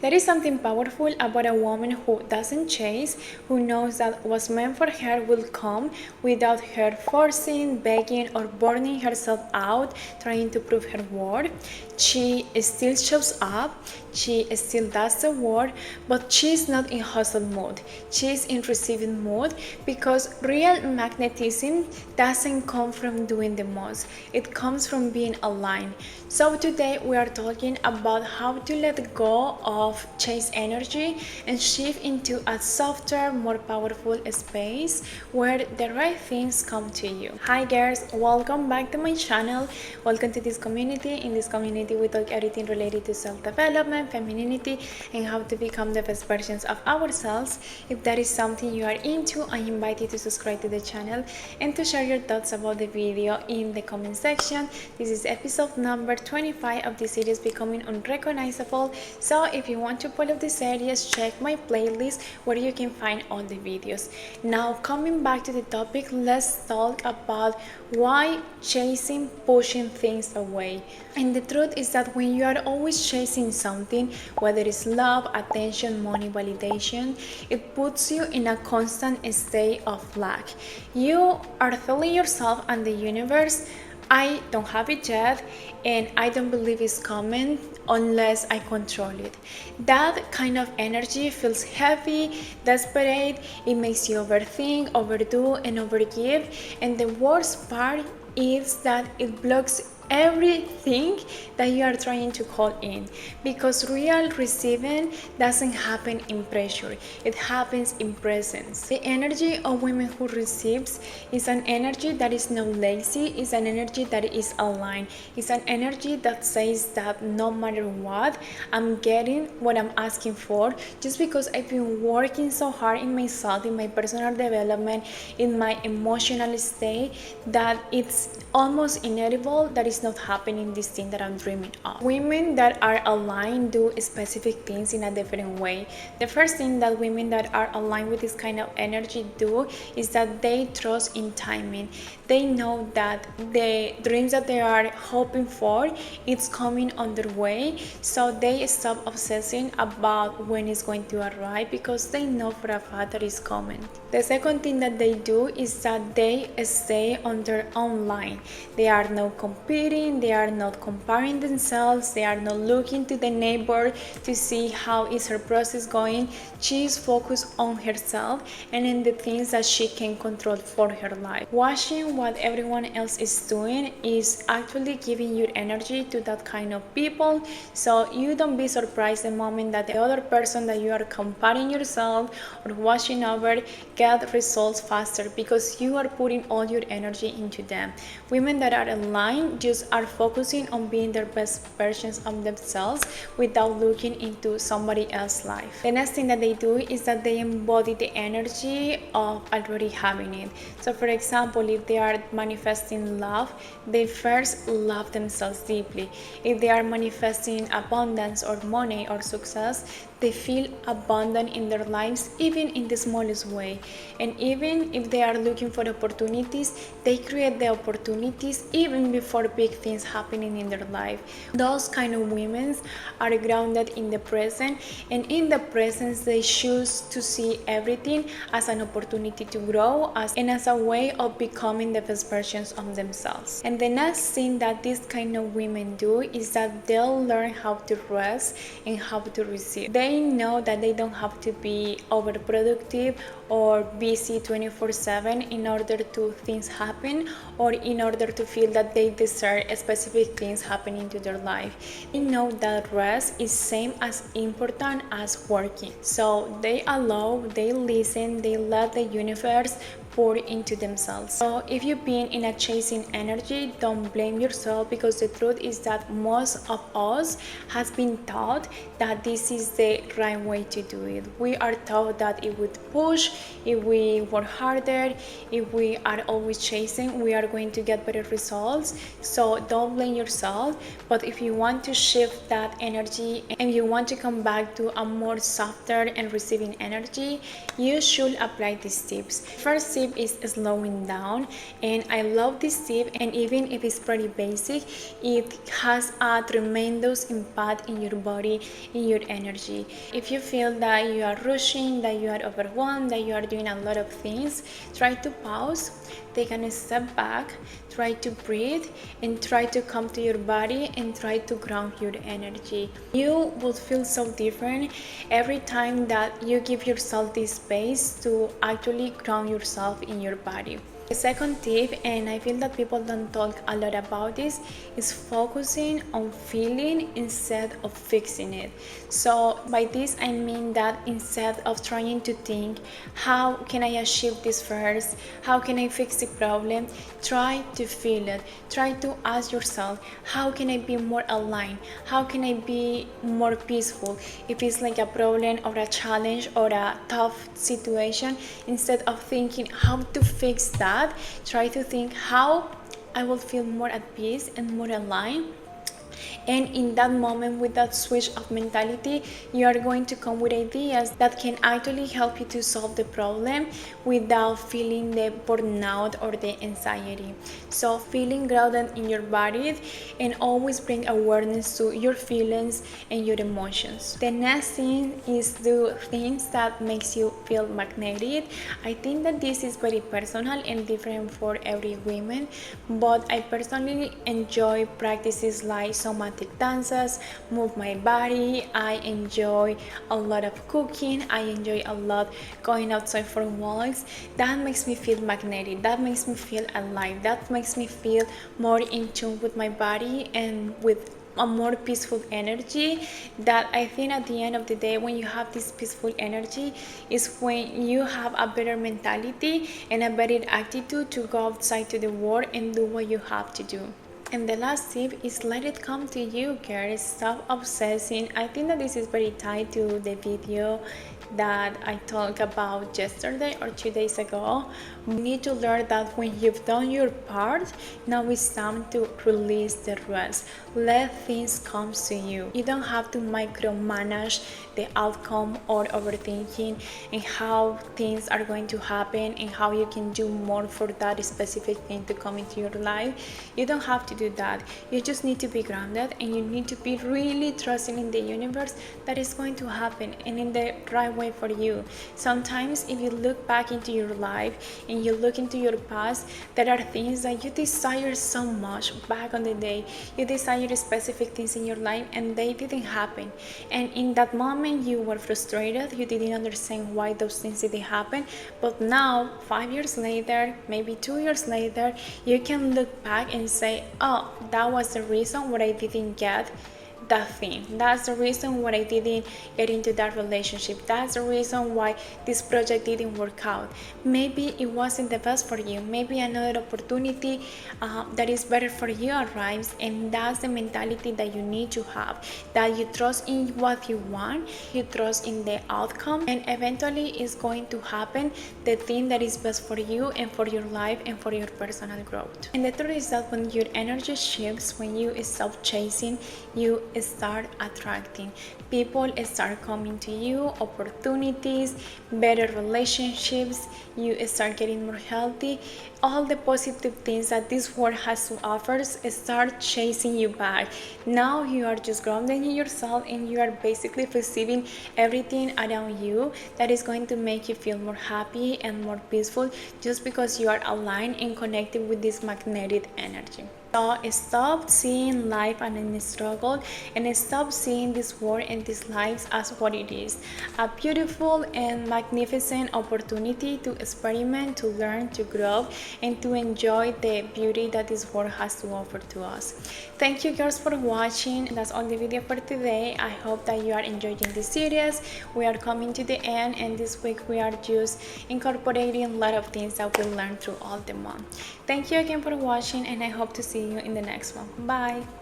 There is something powerful about a woman who doesn't chase, who knows that what's meant for her will come without her forcing, begging, or burning herself out trying to prove her worth. She still shows up, she still does the work, but she's not in hustle mode. She's in receiving mode because real magnetism doesn't come from doing the most. It comes from being aligned. So today we are talking about how to let go of chase energy and shift into a softer, more powerful space where the right things come to you. Hi girls, welcome back to my channel. Welcome to this community. In this community we talk everything related to self-development, femininity, and how to become the best versions of ourselves. If that is something you are into, I invite you to subscribe to the channel and to share your thoughts about the video in the comment section. This is episode number 25 of this series, Becoming Unrecognizable. So if you want to follow this series, check my playlist where you can find all the videos. Now coming back to the topic, let's talk about why chasing pushing things away. And the truth is that when you are always chasing something, whether it's love, attention, money, validation, it puts you in a constant state of lack. You are telling yourself and the universe, I don't have it yet, and I don't believe it's coming unless I control it. That kind of energy feels heavy, desperate. It makes you overthink, overdo, and overgive. And the worst part is that it blocks everything that you are trying to call in, because real receiving doesn't happen in pressure, it happens in presence. The energy of women who receives is an energy that is not lazy, is an energy that is aligned, is an energy that says that no matter what, I'm getting what I'm asking for, just because I've been working so hard in myself, in my personal development, in my emotional state, that it's almost inevitable that is not happening this thing that I'm dreaming of. Women that are aligned do specific things in a different way. The first thing that women that are aligned with this kind of energy do is that they trust in timing. They know that the dreams that they are hoping for, it's coming on their way, so they stop obsessing about when it's going to arrive because they know for a fact that it's coming. The second thing that they do is that they stay on their own line. They are not competing, they are not comparing themselves, they are not looking to the neighbor to see how is her process going. She is focused on herself and in the things that she can control for her life. Watching what everyone else is doing is actually giving your energy to that kind of people, so you don't be surprised the moment that the other person that you are comparing yourself or watching over get results faster, because you are putting all your energy into them. Women that are aligned just are focusing on being their best versions of themselves without looking into somebody else's life. The next thing that they do is that they embody the energy of already having it. So for example, if they are manifesting love, they first love themselves deeply. If they are manifesting abundance or money or success, they feel abundant in their lives, even in the smallest way. And even if they are looking for opportunities, they create the opportunities even before big things happening in their life. Those kind of women are grounded in the present, and in the presence they choose to see everything as an opportunity to grow and as a way of becoming the best versions of themselves. And the next thing that these kind of women do is that they'll learn how to rest and how to receive. They know that they don't have to be overproductive or busy 24/7 in order to things happen, or in order to feel that they deserve specific things happening to their life. They know that rest is same as important as working, so they allow, they listen, they let the universe pour into themselves. So if you've been in a chasing energy, don't blame yourself, because the truth is that most of us has been taught that this is the right way to do it. We are taught that if we push, if we work harder, if we are always chasing, we are going to get better results. So don't blame yourself, but if you want to shift that energy and you want to come back to a more softer and receiving energy, you should apply these tips. First tip is slowing down, and I love this tip, and even if it's pretty basic, it has a tremendous impact in your body, in your energy. If you feel that you are rushing, that you are overwhelmed, that you are doing a lot of things, try to pause, take a step back, try to breathe, and try to come to your body and try to ground your energy. You will feel so different every time that you give yourself this space to actually ground yourself in your body. The second tip, and I feel that people don't talk a lot about this, is focusing on feeling instead of fixing it. So by this I mean that instead of trying to think, how can I achieve this first, how can I fix the problem, try to feel it. Try to ask yourself, how can I be more aligned, how can I be more peaceful. If it's like a problem or a challenge or a tough situation, instead of thinking how to fix that, try to think how I will feel more at peace and more aligned. And in that moment, with that switch of mentality, you are going to come with ideas that can actually help you to solve the problem without feeling the burnout or the anxiety. So feeling grounded in your body, and always bring awareness to your feelings and your emotions. The next thing is do things that makes you feel magnetic. I think that this is very personal and different for every woman, but I personally enjoy practices like somatic dances, move my body. I enjoy a lot of cooking. I enjoy a lot going outside for walks. That makes me feel magnetic. That makes me feel alive. That makes me feel more in tune with my body and with a more peaceful energy. That I think at the end of the day, when you have this peaceful energy, is when you have a better mentality and a better attitude to go outside to the world and do what you have to do. And the last tip is let it come to you, girls. Stop obsessing. I think that this is very tied to the video that I talked about yesterday or 2 days ago. You need to learn that when you've done your part, now it's time to release the rest. Let things come to you. You don't have to micromanage the outcome or overthinking and how things are going to happen and how you can do more for that specific thing to come into your life. You don't have to do that. You just need to be grounded, and you need to be really trusting in the universe that is going to happen and in the right way for you. Sometimes if you look back into your life and you look into your past, there are things that you desire so much back on the day. You desire specific things in your life and they didn't happen, and in that moment you were frustrated. You didn't understand why those things didn't happen, but now 5 years later, maybe 2 years later, you can look back and say, oh, that was the reason why I didn't get that thing. That's the reason why I didn't get into that relationship. That's the reason why this project didn't work out. Maybe it wasn't the best for you. Maybe another opportunity that is better for you arrives, and that's the mentality that you need to have. That you trust in what you want, you trust in the outcome, and eventually it's going to happen the thing that is best for you and for your life and for your personal growth. And the truth is that when your energy shifts, when you stop chasing, you start attracting. People start coming to you, opportunities, better relationships. You start getting more healthy. All the positive things that this world has to offer start chasing you back. Now you are just grounding in yourself, and you are basically receiving everything around you that is going to make you feel more happy and more peaceful, just because you are aligned and connected with this magnetic energy. So stop seeing life as a struggle, and stop seeing this world and this life as what it is. A beautiful and magnificent opportunity to experiment, to learn, to grow, and to enjoy the beauty that this world has to offer to us. Thank you girls for watching. That's all the video for today. I hope that you are enjoying this series. We are coming to the end, and this week we are just incorporating a lot of things that we learned through all the month. Thank you again for watching, and I hope to see you in the next one. Bye.